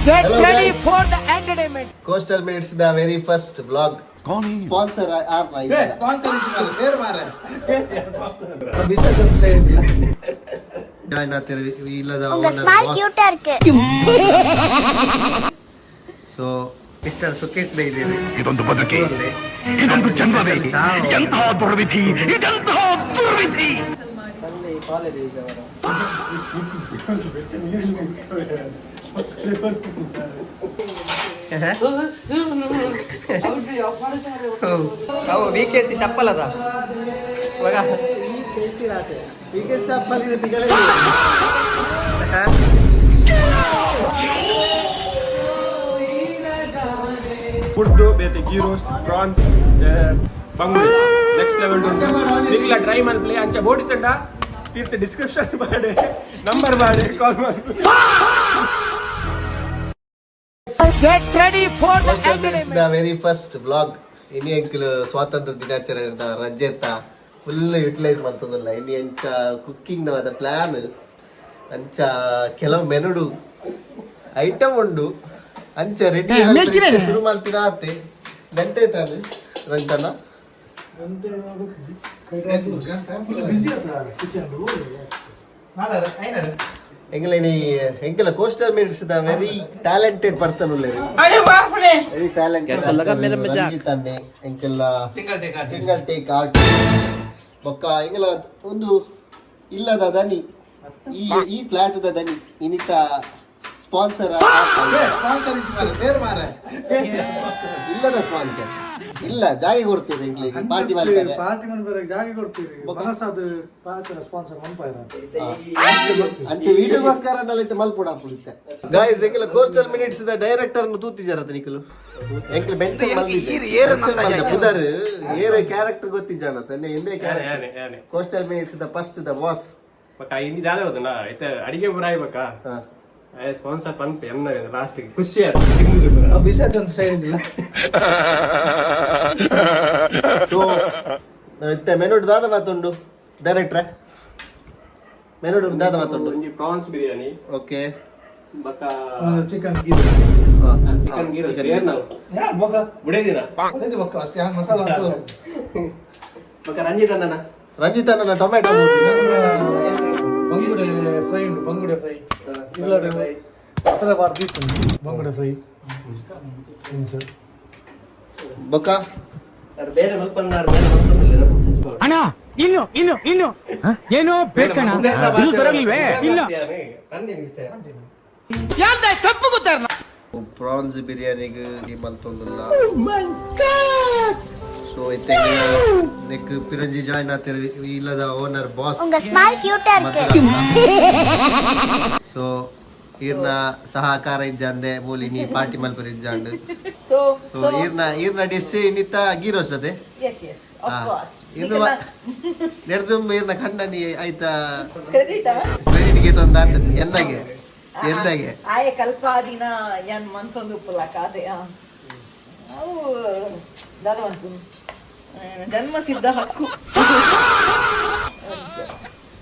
Get Hello, ready guys. for the entertainment. Coastal Minutes the very first vlog. कौन है Sponsor are like உங்க smile கியூட்டா இருக்கு so mister Sukesh by ಇದ್ದೀರಿ ಇದೊಂದು ಬದುಕಿ ಇದೊಂದು ಜನ್ಮವೇ ಎಂತಹ ದುರ್ವಿಧಿ ಇದೆಂತಹ ದುರ್ವಿಧಿ ಸಂಡೇ ಕಾಲೇಜ್ ಇದ್ದವರು ಅವು ವಿಕೆಸಿ ಚಪ್ಪಲ್ ಅದ ಇವಾಗ ಚಪ್ಪಲಿ ತಿಗಲೇ ಫುಡ್ ಬೇತೆ ಗೀ ರೋಸ್ಟ್ ಪ್ರಾನ್ಸ್ ಬಂಗುಳಿ ನೆಕ್ಸ್ಟ್ ಲೆವೆಲ್ ನಿಗ್ಲ ಟ್ರೈ ಮಲ್ಪ್ಲೆ ಅಂಚ ಬೋಡಿ ತಂಡ ತೀರ್ಥ ಡಿಸ್ಕ್ರಿಪ್ಷನ್ ಮಾಡಿ ನಂಬರ್ ಮಾಡಿ ಕಾಲ್ ಮಾಡಿ get ready for the Coastal Minutes entertainment. the very first vlog. ಇನಿ ಅಂಕಲ್ ಸ್ವಾತಂತ್ರ್ಯ ದಿನಾಚರಣೆ ಅಂತ ರಜೆ ಅಂತ ಫುಲ್ ಯುಟಿಲೈಸ್ ಮಾಡ್ತದಲ್ಲ ಇನಿ ಅಂಚ ಕುಕ್ಕಿಂಗ್ ನವದ ಪ್ಲಾನ್ ಅಂಚ ಕೆಲವು ಮೆನುಡು ಐಟಮ್ ಉಂಡು ಅಂಚ ರೆಡಿ ಶುರು ಮಾಡ್ತೀರಾ ಆತೆ ಗಂಟೆ ತಾನೆ ರಂಜನ ಎಂಕಲ coastal minutes the very talented person ಉಳ್ಳೇರಿ ವೆರಿ ಟ್ಯಾಲೆಂಟೆಡ್ ರಂಜಿತ್ ಅನ್ನೆ ಎಂಕೆಲ್ಲ ಸಿಂಗಲ್ ಟೇಕ್ ಆರ್ಟ್ ಬೊಕ್ಕ ಎಂಗೆಲ್ಲ ಒಂದು ಇಲ್ಲದ ದನಿ ಈ ಫ್ಲಾಟ್ ದ ದನಿ ಇನಿತ ಸ್ಪಾನ್ಸರ್ ಇಲ್ಲದ ಸ್ಪಾನ್ಸರ್ ಇಲ್ಲ ಜಾಗ ಕೊಡ್ತೀವಿ ಎಂಕ್ಲಿಗೆ ಪಾರ್ಟಿ ಮಾಡ್ತಾರೆ ಜಾಗ ಕೊಡ್ತೀವಿ ಮನಸ್ಸಾದ ಸ್ಪಾನ್ಸರ್ ಅಂಚೆ ವಿಡಿಯೋಗೋಸ್ಕರ ನಲ್ಲೈತೆ ಮಲ್ಪುಡ ಪುಡಿತೆ ಗಾಯ್ಸ್ ಎಂಕಲ ಕೋಸ್ಟಲ್ ಮಿನಿಟ್ಸ್ ದ ಡೈರೆಕ್ಟರ್ ನು ತೂತಿಜಾರ ನಿಕಲು ಎಂಕಲ ಬೆನ್ಸನ್ ಮಲ್ದಿದೆ ಬುದರ್ ಏರೆ ಕ್ಯಾರೆಕ್ಟರ್ ಗೊತ್ತಿಜಾನ ತನ್ನೆ ಎಂದೇ character coastal minutes the first the boss but Hindi ಜಾಗ ಹೋದನ ಐತೆ ಅಡಿಗೆ ಬರಾಯ್ಬೇಕಾ ಸ್ಪಾನ್ಸರ್ ಪಂಪ್ ಎನ್ನ ಲಾಸ್ಟ್ ಖುಷಿ ಆಯ್ತು ಬಿಸಾತ್ ಅಂತ ಸೈಡ್ ಇಲ್ಲ ಸೊ ಇತ್ತೆ ಮೆನುಡ್ ದಾದ ಮಾತುಂಡು ಡೈರೆಕ್ಟ್ರೆ ಮೆನುಡ್ ದಾದ ಮಾತುಂಡು ಒಂಜಿ ಪ್ರಾನ್ಸ್ ಬಿರಿಯಾನಿ ಓಕೆ ಬಕ್ಕ ಚಿಕನ್ ಚಿಕನ್ ಗೀ ರೋಸ್ಟ್ ಏನ್ ನಾವು ಬುಡೇದಿನ ಅಷ್ಟೇ ಮಸಾಲ ಬಕ್ಕ ರಂಜಿತ್ ಅಣ್ಣನ ರಂಜಿತ್ ಅಣ್ಣನ ಟೊಮೆಟೊ ಬಂಗುಡೆ ಫ್ರೈ ಉಂಟು ಬಂಗುಡೆ ಫ್ರೈ ಇಲ್ಲ ಮಸಾಲ ಬಾರ್ తీసుకుంది ಬಂಗುಡೆ ಫ್ರೈ ಬೊಕ್ಕ ಬೇರೆ ಮಲ್ಪನ್ನಾರು ಬೇರೆ ಮಲ್ಪನ್ನಿಲ್ಲ ಅಣ್ಣ ಇನ್ನು ಏನೋ ಬೇಕಣ್ಣ ಇದು ಬರಲಿಲ್ವೇ ಇಲ್ಲ ಯಾಂದ ತಪ್ಪು ಗೊತ್ತಾರ ಪ್ರಾನ್ಸ್ ಬಿರಿಯಾನಿಗೆ ಈ ಮಲ್ತೊಂದಿಲ್ಲ ಸೊ ಇತ್ತೆ ನೆಕ್ ಪಿರಂಜಿ ಜಾಯ್ನ್ ಆತಿರಿ ಇಲ್ಲದ ಓನರ್ ಬಾಸ್ உங்க ஸ்மைல் கியூட்டா இருக்கு ಸೊ ಈರ್ನ ಸಹಕಾರ ಇದ್ದಂದೆ ಮೂಲಿ ನೀ ಪಾರ್ಟಿ ಮಲ್ಪರ್ ಇದ್ದಾಂಡ್ ಸೊ ಈರ್ನ ಡಿಶ್ ಇನ್ನಿತ್ತ ಗೀ ರೋಸ್ಟ್ ಅದೇ ಇದು ನೆಡ್ದು ಈರ್ನ ಖಂಡ ನೀ ಆಯ್ತಾ ಕ್ರೆಡಿಟ್ಗೆ ತಂದ ಎನ್ನಗೆ ಎಂದಾಗೆ ಆಯ ಕಲ್ಪಾದಿನ ಏನ್ ಮನ್ಸೊಂದು ಉಪ್ಪುಲಕ ಅದೇ ಅವು ದಾದವಂತು ಜನ್ಮ ಸಿದ್ಧ ಹಕ್ಕು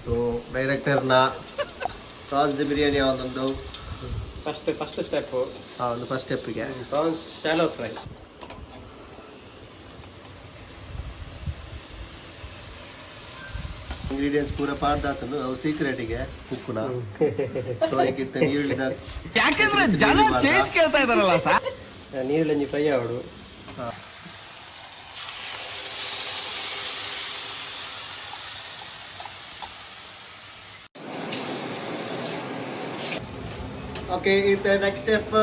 ಸೊ ಡೈರೆಕ್ಟರ್ನ ಪ್ರಾನ್ಸ್ ಬಿರಿಯಾನಿ ಒಂದೊಂದು ಫಸ್ಟ್ ಸ್ಟೆಪ್ ಒಂದು ಫಸ್ಟ್ ಸ್ಟೆಪ್ಗೆ ಪ್ರಾನ್ಸ್ ಶಾಲೋ ಫ್ರೈ ಇಂಗ್ರೀಡಿಯೆಂಟ್ಸ್ ಪೂರ ಪಾಡ್ದಾತನು ಅವು ಸೀಕ್ರೆಟಿಗೆ ಕುಕ್ಕುನ ಸೊ ಈಗಿತ್ತ ನೀರುಳ್ಳಿದ ಯಾಕಂದ್ರೆ ಜನ ಚೇಂಜ್ ಕೇಳ್ತಾ ಇದಾರಲ್ಲ ಸರ್ ನೀರಲ್ಲಿ ಫ್ರೈ ಆವಡು ಓಕೆ ಇದು ನೆಕ್ಸ್ಟ್ ಸ್ಟೆಪ್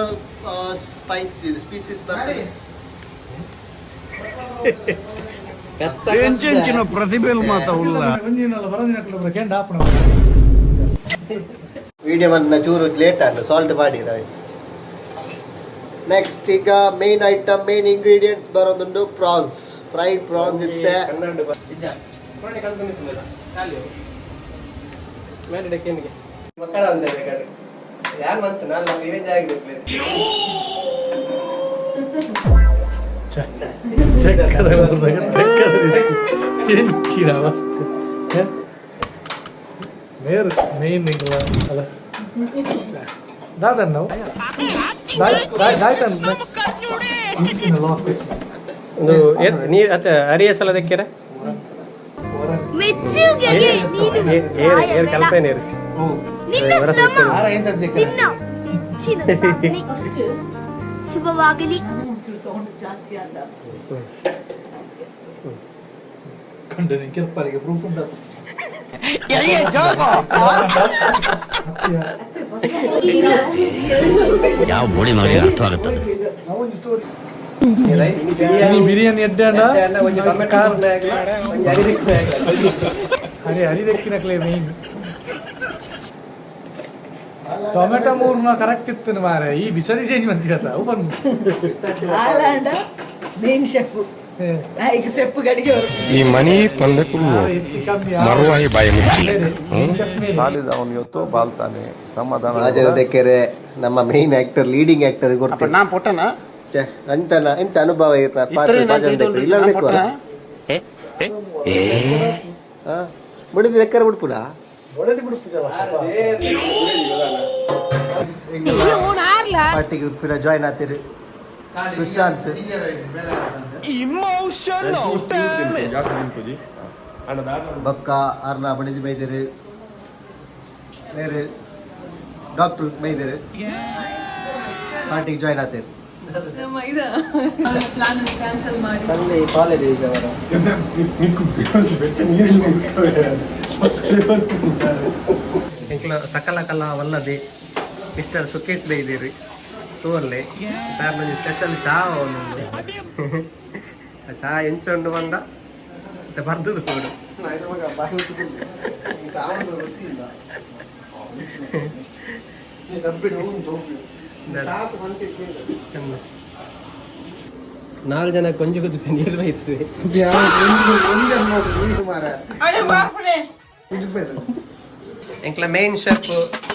ಸ್ಪೀಸೀಸ್ ಬರ್ತದೆ ಎಂಚಿನ ಪ್ರತಿಭೆಲು ಮಾತಾ ಉಲ್ಲ ಒಂಜಿನಲ್ಲ ಬರದಿನ ಕೆಂಡ ಆಪಣ ವಿಡಿಯೋ ಮನ್ನ ಚೂರು ಲೇಟ್ ಆಂಡ್ ಸಾಲ್ಟ್ ಮಾಡಿ ನೆಕ್ಸ್ಟ್ ಈಗ ಮೇನ್ ಐಟಮ್ ಮೇನ್ ಇಂಗ್ರೀಡಿಯೆಂಟ್ಸ್ ಬರೋದುಂಡು ಪ್ರಾನ್ಸ್ ಫ್ರೈಡ್ ಪ್ರಾನ್ಸ್ ಇತ್ತೆ ಯಾರು ಬಂತು ನಾನು ನಮ್ಮ ಇವೇಜ್ ಆಗಿದೆ ಹೆಂಚಿನ ಅವಸ್ಥೆ ಮೇನ್ ಅಲ್ಲ ದಾದನ್ ನಾವು ಒಂದು ನೀರು ಅರಿಯ ಸಲ ದಕ್ಕಿರ ಮೆಚ್ಚುಗೆಗೆ ನೀನು ಏರ್ ಕಲ್ಪನೆ ಇರುತ್ತೆ ನಿನ್ನ ಶ್ರಮ ನಿನ್ನ ಹೆಚ್ಚಿನ ಸಾಧನೆ ಶುಭವಾಗಲಿ. ಜಾಸ್ತಿ ಅಲ್ಲ ಕಂಡು ಕೆಲ್ಪರಿಗೆ ಪ್ರೂಫ್ ಉಂಟು. ಯಾವ ಬೋಡಿ ನೋಡಿ ಅರ್ಥವಾಗುತ್ತದೆ. ಬಿರಿಯಾನಿ ಎಡ್ಡೆ ಹರಿದಕ್ಕಿನಕ್ಲೇ ಮೇನ್ ಟೊಮೆಟೊ ಮೂರ್ನ ಕರೆಕ್ಟ್ ಇತ್ತು ಮಾರೆ. ಈ ಬಿಸರಿ ಚೇಂಜ್ ಬಂದಿರತ್ತ ಅವು ಬಂದು ಮೇನ್ ಶೆಫ್ ಈಗ ಶೆಫ್ ಗಡಿಗೆ ಈ ಮನಿ ಪಂದಕ್ಕೂ ಹೆಚ್ಚು ಕಮ್ಮಿ ಮರುವಾಯಿ ಬಾಯಿ ಮುಚ್ಚಿ ಅವನು ಇವತ್ತು ಬಾಲ್ತಾನೆ ಸಮಾಧಾನ ರಾಜನದಕೆರೆ ನಮ್ಮ ಮೇನ್ ಆಕ್ಟರ್ ಲೀಡಿಂಗ್ ಆಕ್ಟರ್ ಕೊಡ್ತೀನಿ ನಾ ಪೊಟ್ಟನ ಅಂತನ ಎಂಚ ಅನುಭವ ಇರ್ನ ಇಲ್ಲ ಮುಡಿದ ಲೆಕ್ಕರ ಬಿಡ್ಪುರ ಪಾರ್ಟಿಗೆ ಉಡ್ಪಿರ ಜಾಯ್ನ್ ಆತಿರು ಸುಶಾಂತ್ ಬಕ್ಕ ಅರ್ನ ಬಣಿದು ಬೈದರು ಬೇರೆ ಡಾಕ್ಟರ್ ಬೈದರು ಪಾರ್ಟಿಗೆ ಜಾಯ್ನ್ ಆತಿರು ಪ್ಲಾನ್ ಕ್ಯಾನ್ಸಲ್ ಮಾಡಿ ಸಂಡೇ ಕಾಲೇಜ್ ಇದೆ ಅವರ ಸಕಲ ಕಲಾ ವಲ್ಲದೆ ಮಿಸ್ಟರ್ ಸುಕೇಶ್ ಬೈದಿರಿ ತೂವಲ್ಲಿ ದಾರ್ನಲ್ಲಿ ಸ್ಪೆಷಲ್ ಚಾ ಒಂದೊಂದು ಚಾ ಎಂಚೊಂಡು ಬಂದ ಮತ್ತೆ ಬರ್ದುದು ಕೊಡು ನಾಲ್ಕು ಜನ ಕೊಂಜು ಕುದ್ದು ನೀರು ಬೈತದೆ ಎಂಕ್ಲ ಮೇನ್ ಶೆಫ್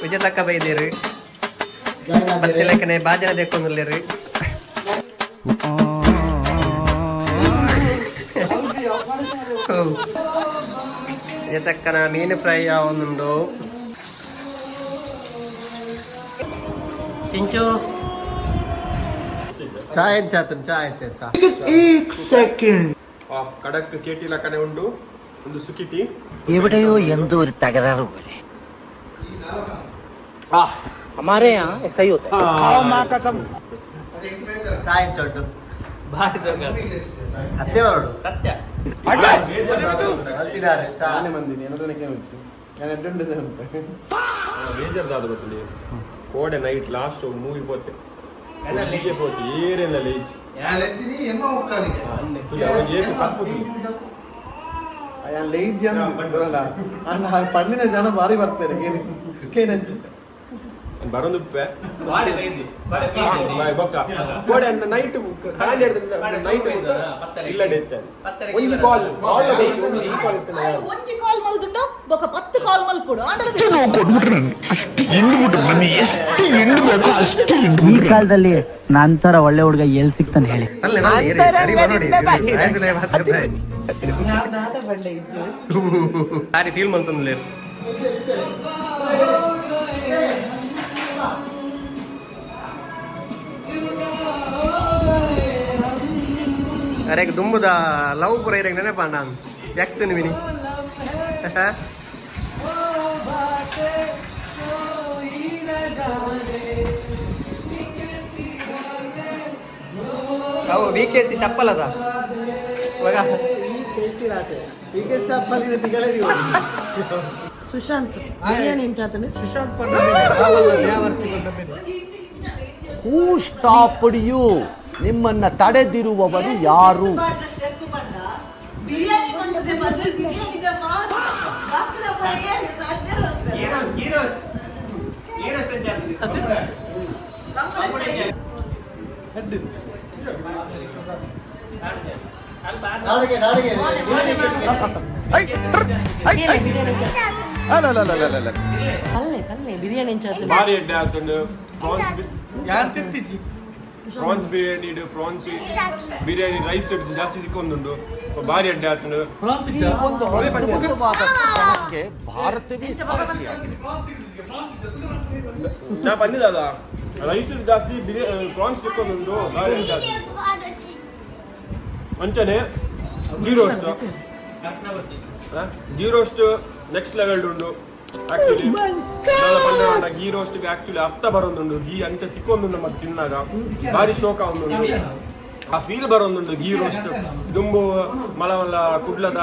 ವಿಜಯ ತಕ್ಕ ಬೈದಿರಿ ಮತ್ತೆ ಲೆಕ್ಕನೆ ಬಾಜನ ದೇಕೊಂಡಿರಿ ವಿಜಯ ತಕ್ಕನ ಮೀನು ಫ್ರೈ ಒಂದುಂಡು ಚಿಂಚು ಚಾ ಎಂಚಾತನ್ ಚಾ ಎಂಚ കടക്ക് കേട്ടില്ല കട ഉണ്ട് ഒന്ന് സുക്കിട്ടി എവിടെയോ എന്തോ ഒരു തകരാറ് പോലെ हमारे यहाँ ऐसा ही होता है. ಚಾ ಎಂಚುಂಟು ಭಾರಿ ಸೊಂಗ ಸತ್ಯ ಮಾಡೋಡು ಸತ್ಯ ಅಂತಿದ್ದಾರೆ ಚಾ ಬೇಜಾರ್ದಾದ ಗೊತ್ತಿಲ್ಲ ಕೋಡೆ ನೈಟ್ ಲಾಸ್ಟ್ ಮೂವಿ పోతే పోతే ఏరేనా లేచి ಪಂಡಿನ ಜನ ಬಾರಿ ಬರ್ತಾರೆ ಬರೋದು ಕೋಡೆ ನೈಟ್ ನೈಟ್ ಇಲ್ಲ ಒಂಜಿ ಕಾಲ್ ಒಂಜಿ ಕಾಲ್ ಮಲ್ದುಂಡ ಬೊಕ 10 ಕಾಲ್ ಮಲ್ಪುಡು ಈ ಕಾಲದಲ್ಲಿ ನಂತರ ಒಳ್ಳೆ ಹುಡುಗ ಎಲ್ಲಿ ಸಿಗ್ತಾನೆ ಹೇಳಿ. ಸಾರಿ ಫೀಲ್ ಮಾಡ್ತಂದ್ಲೇ ಅರೆ ದುಂಬುದ ಲವ್ ಪುರ ಇರ ನೆನಪಾಂಡ ಯಾಕ್ತೇನೆ ವಿನಿ ಅವು VKC ಚಪ್ಪಲದ ಸುಶಾಂತ್ ಬಿರಿಯಾನಿ ಎಂಚಾತನೆ ಹೂ ಸ್ಟಾಪ್ಡ್ ಯು? ನಿಮ್ಮನ್ನ ತಡೆದಿರುವವರು ಯಾರು? ಬಿರಿಯಾನಿ ಎಂಚಾತನೆ ಭಾರಿ ಎಡ್ಡೆ ಆಗ್ತಂಡು prawns biryani prawns biryani rice ಜಾಸ್ತಿ ಸಿಕ್ಕೊಂದುಂಡು ಭಾರಿ ಅಡ್ಡೆ ಆಗ್ತಂಡು ಒಂದು ಅದ್ಭುತವಾದ ಕ್ಷಣಕ್ಕೆ ಭಾರತವೇ ಸಾಕ್ಷಿಯಾಗಿದೆ. ನಾ ಬಂದಿದ್ದಲ್ಲ ರೈಸ್ ಜಾಸ್ತಿ ಪ್ರಾನ್ಸ್ ತಿಕ್ಕೊಂಡುಂಟು ಬಾಳೆ ಜಾಸ್ತಿ ಅಂಚನೆ ಗೀ ರೋಸ್ಟ್ ನೆಕ್ಸ್ಟ್ ಲೆವೆಲ್ ಉಂಡು ಆಕ್ಚುಲಿ ಗೀ ರೋಸ್ಟ್ಗೆ ಆಕ್ಚುಲಿ ಅರ್ಥ ಬರೋದುಂಡು ಗೀ ಅಂಚ ತಿಕ್ಕೊಂದು ನಮಗೆ ತಿನ್ನಾಗ ಭಾರಿ ಶೋಕ ಒಂದುಂಡು ಆ ಫೀಲ್ ಬರೋದುಂಡು ಗೀ ರೋಸ್ಟ್ ದುಂಬು ಮಲ ಮಲ ಕುಡ್ಲದ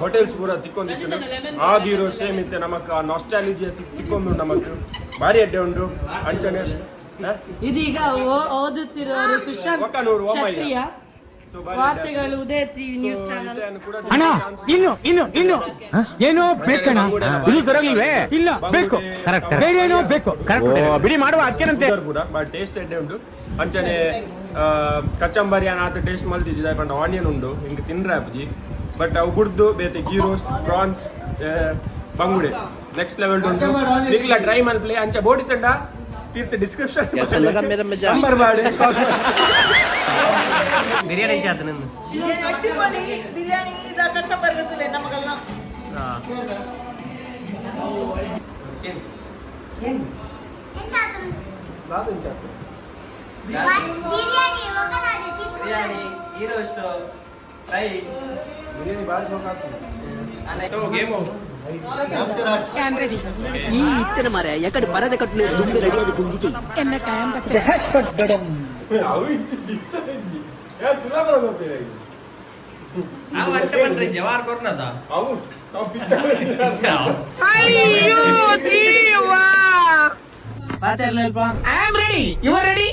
ಹೋಟೆಲ್ಸ್ ಪೂರ ತಿಕ್ಕೊಂದಿತ್ತು ಆ ಗೀ ರೋಸ್ಟ್ ಸೇಮ್ ಇತ್ತೆ ನಮಕ್ ನಾಸ್ಟಾಲಜಿಯಾ ತಿಕ್ಕೊಂಡು ನಮಕ್ ಭಾರಿ ಅಡ್ಡೆ ಉಂಟು ಅಂಚನೆ ಇದೀಗ ಓದುತ್ತಿರೋರು ಸುಶಾಂತ್ ಕ್ಷತ್ರಿಯ ವಾರ್ತೆಗಳು ಉದಯ ಟಿವಿ ನ್ಯೂಸ್ ಚಾನಲ್. ಅಣ್ಣ ಇನ್ನು ಏನೋ ಬೇಕಣ್ಣ ಇದು ದೊರಕಲಿವೆ ಇಲ್ಲ ಬೇಕು ಕರೆಕ್ಟ್ ಬೇರೇನೋ ಬೇಕು ಕರೆಕ್ಟ್ ಬಿಡಿ ಮಾಡುವ ಅದಕ್ಕೇನಂತೆ ಕೂಡ ಬಟ್ ಟೇಸ್ಟ್ ಎಡ್ಡೆ ಉಂಟು ಅಂಚನೆ ಕಚ್ಚಂಬರಿ ಆತ ಟೇಸ್ಟ್ ಮಲ್ತಿದ್ದ ಪಂಡ ಆನಿಯನ್ ಉಂಡು ಹಿಂಗೆ ತಿನ್ರೆ ಅಪ್ಪಜಿ ಬಟ್ ಅವು ಬುಡ್ದು ಬೇತೆ ಗೀ ರೋಸ್ಟ್ ಪ್ರಾನ್ಸ್ ಬಂಗುಡೆ ನೆಕ್ಸ್ಟ್ ಲೆವೆಲ್ ಉಂಟು ನಿಕ್ಲ ಟ್ರೈ ಮಲ್ಪ್ಲೆ ಅಂಚ ಬೋಡಿ ತಂಡ ತೀರ್ಥ ಡಿಸ್ಕ್ರಿಪ್ಷನ್ ನಂಬರ್ ಮಾಡಿ ಬಿರಿಯಾನಿ ಚಾತ ನಿಂದು ಬಿರಿಯಾನಿ ಕಸ್ಟಮರ್ ಗೊತ್ತಿಲ್ಲ ನಮಗೆಲ್ಲ ಬಿರಿಯಾನಿ ಒಗದಾದೆ ತಿನ್ಕೊಂಡು ಗೀ ರೋಸ್ಟ್ ಫ್ರೈ ಗೇಮ್ ಈ ಇತ್ತನ ಮರ ಎಕಡೆ ಪರದ ಕಟ್ಟು ದುಂಬಿ ರೆಡಿಯಾದ ಗುಂದಿಗೆ ಎನ್ನ ಕಾಯಂ ಜವಾರ್ ಕೊರ್ನದ ಅವು ನಾವು I am ready you are ready